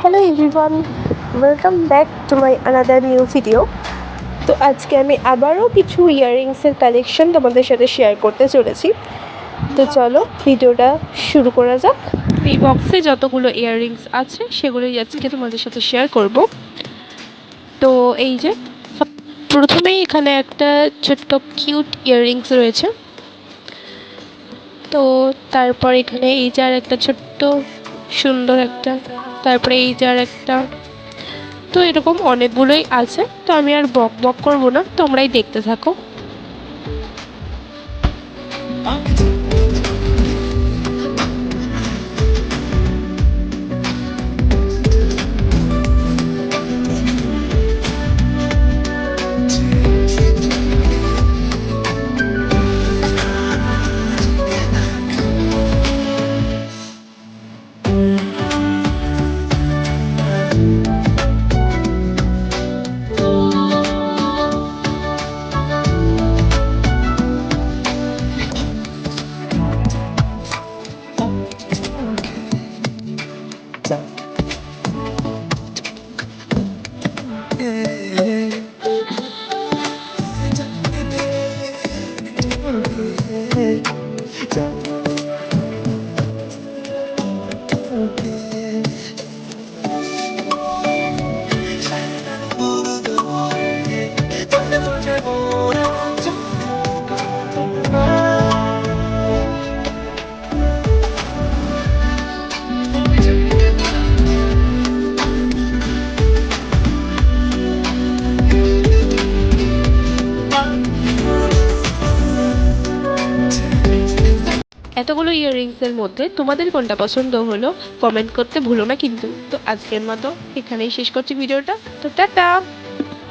Hello everyone, welcome back to my another new video. তো আজকে আমি আবারও কিছু ইয়াররিংসের কালেকশন তোমাদের সাথে শেয়ার করতে চলেছি। তো চলো ভিডিওটা শুরু করা যাক। এই বক্সে যতগুলো ইয়াররিংস আছে সেগুলোই আজকে তোমাদের সাথে শেয়ার করব। তো এই যে প্রথমেই এখানে একটা ছোট্ট কিউট ইয়াররিংস রয়েছে। তো তারপর এখানে এই যে আর একটা ছোট্ট সুন্দর একটা, তারপরে এই যে আর একটা। তো এরকম অনেকগুলোই আছে, তো আমি আর বক বক করবো না, তোমরাই দেখতে থাকো। এতগুলো ইয়াররিংসের মধ্যে তোমাদের কোনটা পছন্দ হলো কমেন্ট করতে ভুলো না কিন্তু। তো আজকের মতো এখানেই শেষ করছি ভিডিওটা। তো টাটা।